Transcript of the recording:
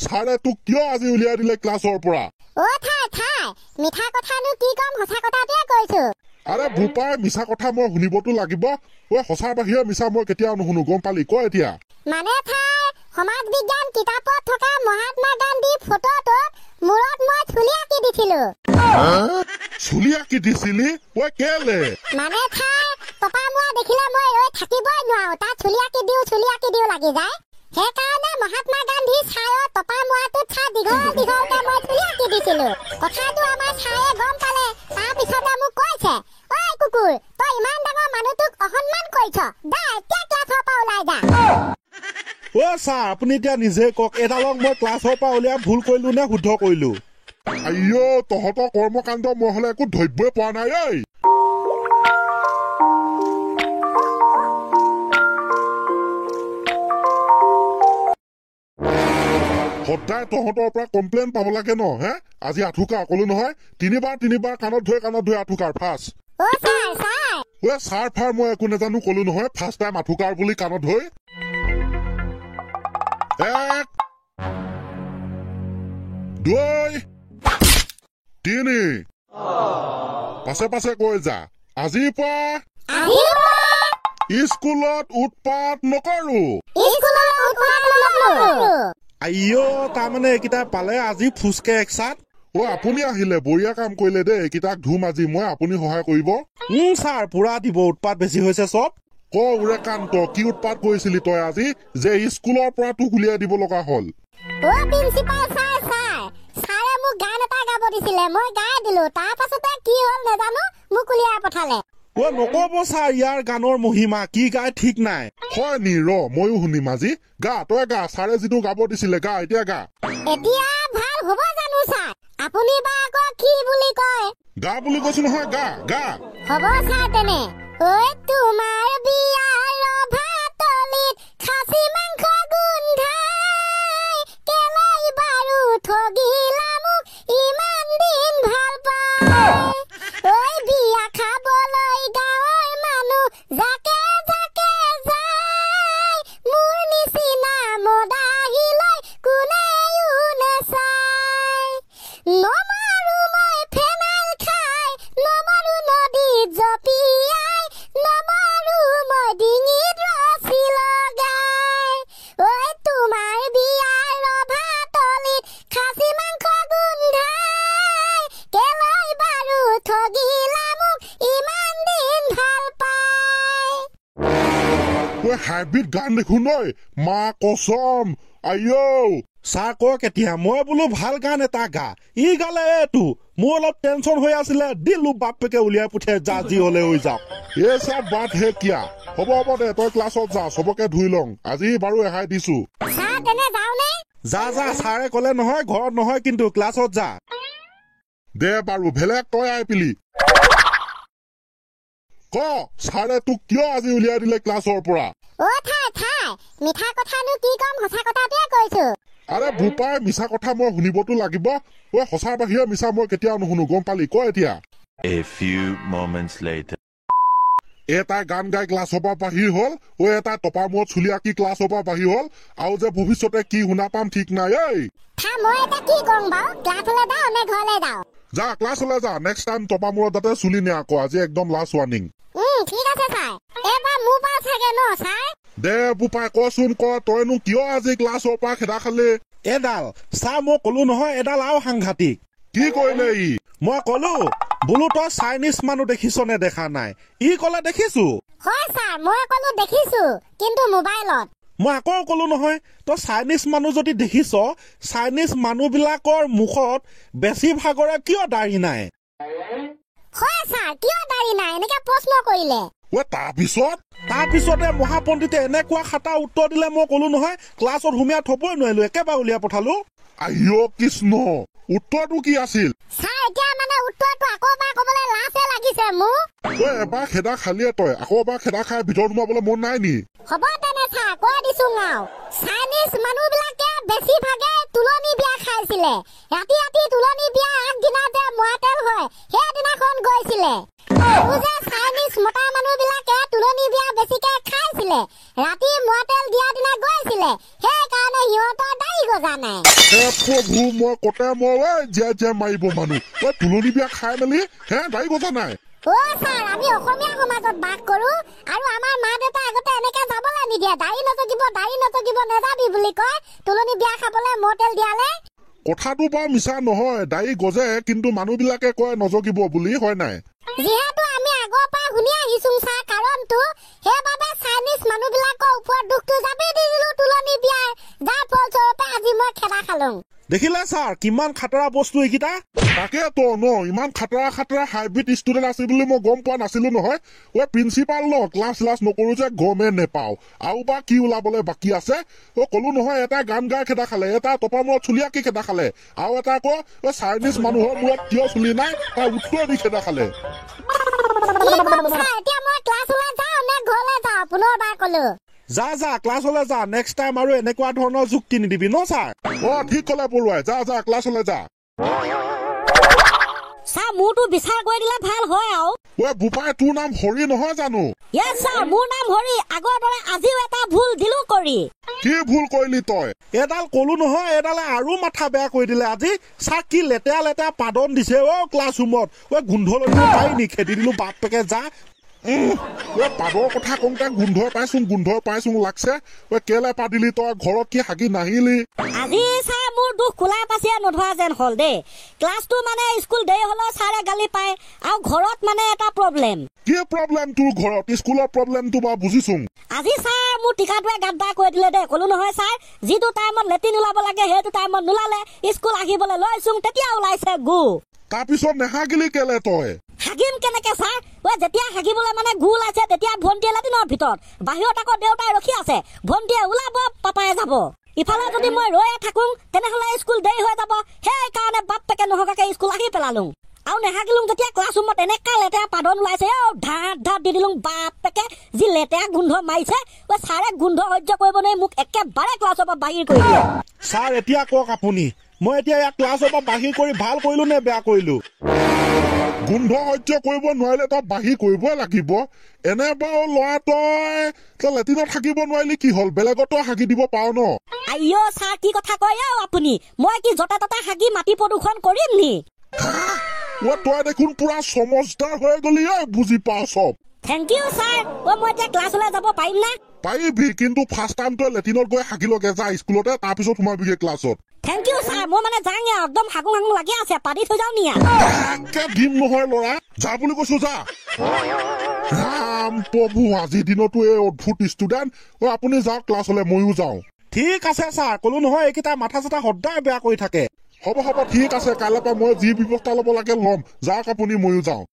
ছাৰে তোক কিয় আজি উলিয়াই দিলে ক্লাছৰ পৰা ঠাই মিঠা কথানো কি কম সঁচা কথাটোৱে কৈছো আৰে ভূপাই মিছা কথা মই শুনিবতো লাগিব সঁচাৰ বাহিৰে মিছা মই কেতিয়াও নুশুনো গম পালি ক এতিয়া মানে ঠাই সমাজ বিজ্ঞান কিতাপত থকা মহাত্মা গান্ধী ফটোটো মূৰত মই চুলি আঁকি দিছিলো চুলি আঁকি দিছিলি কেলে মানে ঠাই টপা মোৱা দেখিলে মই ৰৈ থাকিবই নোৱাৰো তাত চুলি আঁকি দিও লাগি যায় সেইকাৰণে মহাত্মা গান্ধী ছাৰৰ টপা মোৱাটোত ছাৰ দীঘলকে মই চুলি আঁকি দিছিলো কথাটো আমাৰ ছাৰে গম পালে তাৰপিছতে মোক কৈছে ঐ কুকুৰ তই ইমান ডাঙৰ মানুহটোক অসন্মান কৰিছ দা এতিয়া ক্লাছৰ পৰা ওলাই যা ছাৰ আপুনি এতিয়া নিজে কওক এডালক মই ক্লাছৰ পৰা উলিয়াই ভুল কৰিলো নে শুদ্ধ কৰিলো আইঅ তহঁতৰ কৰ্মকাণ্ড মই হলে একো ধৰিবই পৰা নাই ঐ সদায় তহঁতৰ পৰা কমপ্লেইন পাব লাগে ন হে আজি আঠুকা কলো নহয় তিনিবাৰ কাণত ধৰি আঠুকাৰ ফাৰ্ষ্ট ছাৰ ফাৰ মই একো নাজানো কলো নহয় ফাৰ্ষ্ট টাইম আঠুকাৰ বুলি কাণত ধৰি 1 2 3 পাছে কৈ যা আজিৰ পৰা স্কুলত উৎপাত নকৰো আইঅ তাৰমানে এইকেইটা পালে আজি ফুচকে একচাট আপুনি আহিলে বঢ়িয়া কাম কৰিলে দেই এইকেইটাক ধুম আজি মই আপুনি সহায় কৰিব ছাৰ পুৰা দিব উৎপাত বেছি হৈছে চব উৰে কান্ত কি উৎপাত কৰিছিলি তই আজি যে স্কুলৰ পৰা তোক উলিয়াই দিব লগা হল ছাৰে মোক গান এটা গাব দিছিলে মই গাই দিলো তাৰ পাছতে কি হল নাজানো মোক উলিয়াই পঠালে নকব ছাৰ ইয়াৰ গানৰ মহিমা কি গায় ঠিক নাই হয় নি ময়ো শুনিম আজি গা তই গা ছাৰে যিটো গাব দিছিলে গা এতিয়া গা এতিয়া ভাল হ'ব জানো ছাৰ আপুনি বা আকৌ কি বুলি কয় গা বুলি কৈছো নহয় গা হ'ব ছাৰ তেনে ঐ তোমাৰ বিয়াৰ ভাতলিত খাচী মাংস গোন্ধাই কেলাই বাৰু ঠগিলা মোক ইমান দিন ভাল পাই ঐ বিয়া খাবলৈ গাঁৱৰ মানুহ জাকে যায় মোৰ নিচিনা মদাহিলৈ কোনেও নেচাই নমাৰো মই ফেনাইল খাই নমাৰো নদীত জপিয়াই নমাৰো মই ডিঙিত ৰছী লগাই ঐ তোমাৰ বিয়াৰ ভাতলিত খাচী মাংস গোন্ধাই কেলৈ বাৰু ঠগিলা মোক ইমান দিন ভাল পাই হাইব্ৰিড গান দেখোন নই মা কসম আইঅ ছাৰ কওক এতিয়া মই বোলো ভাল গান এটা গা ই গালে এইটো মোৰ অলপ টেনচন হৈ আছিলে দিলো বাপেকে উলিয়াই পঠিয়াই যা যি হলে হৈ যাওক চব বাট হে কিয়া হ'ব দে তই ক্লাছত যা চবকে ধুই লওঁ আজি বাৰু এহাই দিছো যা ছাৰে কলে নহয় ঘৰত নহয় কিন্তু ক্লাছত যা দে বাৰু ভেলেক তই আই পিলি ছাৰে তোক কিয় আজি উলিয়াই দিলে ক্লাছৰ পৰা ঠাই মিঠা কথানো কি কম সঁচা কথাটোৱে কৈছো আৰে ভূপাই মিছা কথা মই শুনিবতো লাগিব সঁচাৰ বাহিৰে মিছা মই কেতিয়াও নুশুনো গম পালি ক এতিয়া এটাই গান গাই ক্লাছৰ পৰা বাহিৰ হল এটাই টপা মূৰত চুলি আঁকি ক্লাছৰ পৰা বাহিৰ হল আৰু যে ভৱিষ্যতে কি শুনা পাম ঠিক নাই যা ক্লাছলৈ যা নেক্সট টাইম টপা মূৰত যাতে চুলি নে আকৌ আজি একদম লাষ্ট ৱাৰ্নিং দে ভূপাই কচোন তইনো কিয় আজি ক্লাছৰ পৰা খেদা খালি এডাল ছাৰ মই কলো নহয় এডাল আৰু সাংঘাতিক কি কৰিলে ই মই কলো বোলো তই চাইনিজ মানুহ দেখিছ নে দেখা নাই ই কলে দেখিছো কিন্তু মোবাইলত মই আকৌ কলো নহয় তই চাইনিজ মানুহ যদি দেখিছ চাইনিজ মানুহ বিলাকৰ মুখত বেছিভাগৰে কিয় দাড়ি নাই তাৰপিছতে মহাপণ্ডিতে এনেকুৱা খাটা উত্তৰ দিলে মই কলো নহয় ক্লাছত সুমিয়াই থবই নোৱাৰিলো একেবাৰে উলিয়াই পঠালো আইঅ কৃষ্ণ উত্তৰটো কি আছিল এবাৰ খেদা খালিয়ে তই আকৌ এবাৰ খেদা খাই ভিতৰত সোমাবলৈ মন নাই নি চাইনিজ মানুহ বিলাকে বেছিভাগে তুলনি বিয়া খাইছিলে ৰাতি তুলনি বিয়া আগদিনা যে মোৱাতেল হয় সেইদিনাখন গৈছিলে চাইনিজ মতা মানুহ বিলাকে তুলনি বিয়া বেছিকে খাই গৈছিলে ৰাতি মটেল দিয়া দিনা গৈছিলে সেইকাৰণে সিহঁতৰ দাড়ি গজা নাই হে প্ৰভু মই কতে মই যে মাৰিব মানুহ তুলনি বিয়া খাই মেলি হে দাড়ি গজা নাই ছাৰ আমি অসমীয়া সমাজত বাস কৰো আৰু আমাৰ মা দেউতা আগতে এনেকে যাবলৈ নিদিয়ে দাড়ি নজগিব নেযাবি বুলি কয় তুলনি বিয়া খাবলৈ মটেল দিয়ালে কথাটো বাৰু মিছা নহয় দাড়ি গজে কিন্তু মানুহবিলাকে কয় নজগিব বুলি হয় নাই যিহেতু আমি আগৰ পৰা শুনি আহিছো ছাৰ কাৰণটো সেইবাবে চাইনিজ মানুহবিলাকৰ ওপৰত দুখটো যাবি দি দিলো তুলনি বিয়াৰ যাৰ ফলস্বৰূপে আজি মই খেদা খালো দেখিলে ছাৰ কিমান খাতৰা বস্তু এইকেইটা তাকেতো ন ইমান খাতৰা হাইব্ৰিড ষ্টুডেণ্ট আছে বুলি মই গম পোৱা নাছিলো নহয় প্ৰিন্সিপাল ন ক্লাছ নকৰো যে গমে নেপাও আৰু বা কি ওলাবলৈ বাকী আছে কলো নহয় এটা গান গাই খেদা খালে এটা টপা মূৰত চুলি আঁকি খেদা খালে আৰু এটা আকৌ চাইনিজ মানুহৰ মূৰত কিয় চুলি নাই তাৰ উত্তৰ দি খেদা খালে এতিয়া মই ক্লাছলৈ যাওঁ নে ঘৰলৈ যাওঁ পুনৰবাৰ কলো যা ক্লাছলৈ যা নেক্সট টাইম আৰু এনেকুৱা ধৰণৰ যুক্তি নিদিবি ন ছাৰ ঠিক কলে পৰুৱাই যা ক্লাছলৈ যা ছাৰ মোৰটো বিচাৰ কৰি দিলে ভাল হয় আৰু বোপাই তোৰ নাম হৰি নহয় জানো য়েছ ছাৰ মোৰ নাম হৰি আগৰ দৰে আজিও এটা ভুল দিলো কৰি কি ভুল কৰিলি তই এডাল কলো নহয় এডালে আৰু মাথা বেয়া কৰি দিলে আজি ছাৰ কি লেতেৰা পাদন দিছে ক্লাছ ৰুমত গোন্ধ লৈ পাই নি খেদি দিলো বাপেকে যা পাদৰ কথা কওঁতে গোন্ধ পাইছো লাগছে কেলে পাদিলি তই ঘৰত কি হাগি নাহিলি আজি ছাৰ মোৰ দুখ কোলাই পাচিয়ে নধৰা যেন হল দেই ক্লাছটো মানে স্কুল দেৰি হলেও ছাৰে গালি পায় আৰু ঘৰত মানে এটা প্ৰব্লেম কি প্ৰব্লেম তোৰ ঘৰত স্কুলৰ প্ৰব্লেমটো বা বুজিছো আজি ছাৰ মোৰ টিকাটোৱে গাদ্দাৰ কৰি দিলে দেই কলো নহয় ছাৰ যিটো টাইমত লেট্ৰিন ওলাব লাগে সেইটো টাইমত নোলালে স্কুল আহিবলৈ লৈছো তেতিয়া ওলাইছে গু তাৰপিছত নেহাগিলি কেলে তই হাগিম কেনেকে ছাৰ যেতিয়া হাগিবলৈ মানে গু ওলাইছে তেতিয়া ভণ্টিয়ে লেট্ৰিনৰ ভিতৰত বাহিৰত আকৌ দেউতাই ৰখি আছে ভণ্টিয়ে ওলাব পাপাই যাব ইফালে যদি মই ৰৈয়ে থাকো তেনেহলে স্কুল দেৰি হৈ যাব সেইকাৰণে বাপেকে নহকাকে স্কুল আহি পেলালো আৰু নেহাগিলো যেতিয়া ক্লাছ ৰুমত এনেকা লেতেৰা পাদন ওলাইছে ঢাত দি দিলো বাপেকে যি লেতেৰা গোন্ধ মাৰিছে ছাৰে গোন্ধ সহ্য কৰিব নোৱাৰি মোক একেবাৰে ক্লাছৰ পৰা বাহিৰ কৰি দিয়ে ছাৰ এতিয়া কওক আপুনি মই এতিয়া ইয়াক ক্লাছৰ পৰা বাহিৰ কৰি ভাল কৰিলো নে বেয়া কৰিলো গোন্ধ সহ্য কৰিব নোৱাৰিলে তই বাহিৰ কৰিবই লাগিব এনে বাৰু ল'ৰা তই লেট্ৰিনত হাগিব নোৱাৰিলি কি হল বেলেগত তই হাগি দিব পাৰ ন আইঅ ছাৰ কি কথা কয় আপুনি মই কি যতে ততে হাগি মাটি প্ৰদূষণ কৰিম নি তই দেখোন পুৰা সমজদাৰ হৈ গলি বুজি পাও চব থেংক ইউ ছাৰ মই এতিয়া ক্লাছলৈ যাব পাৰিম না পাৰিবি কিন্তু ফাৰ্ষ্ট টাইম তই লেট্ৰিনত গৈ হাগিলগে যা স্কুলতে তাৰপিছত সোমাবিগে ক্লাছত থেংক ইউ ছাৰ মই মানে যাং একদম হাগু লাগি আছে পাতি থৈ যাও নিয়া দিম নহয় ল'ৰা যা বুলি কৈছো যা ৰাম প্ৰভু আজিৰ দিনতো এই অদ্ভুত ষ্টুডেণ্ট আপুনি যাওক ক্লাছলৈ ময়ো যাওঁ ঠিক আছে ছাৰ কলো নহয় এইকেইটা মাথা চাথা সদায় বেয়া কৰি থাকে হ'ব ঠিক আছে কাইলৈৰ পৰা মই যি ব্যৱস্থা ল'ব লাগে ল'ম যাওক আপুনি ময়ো যাওঁ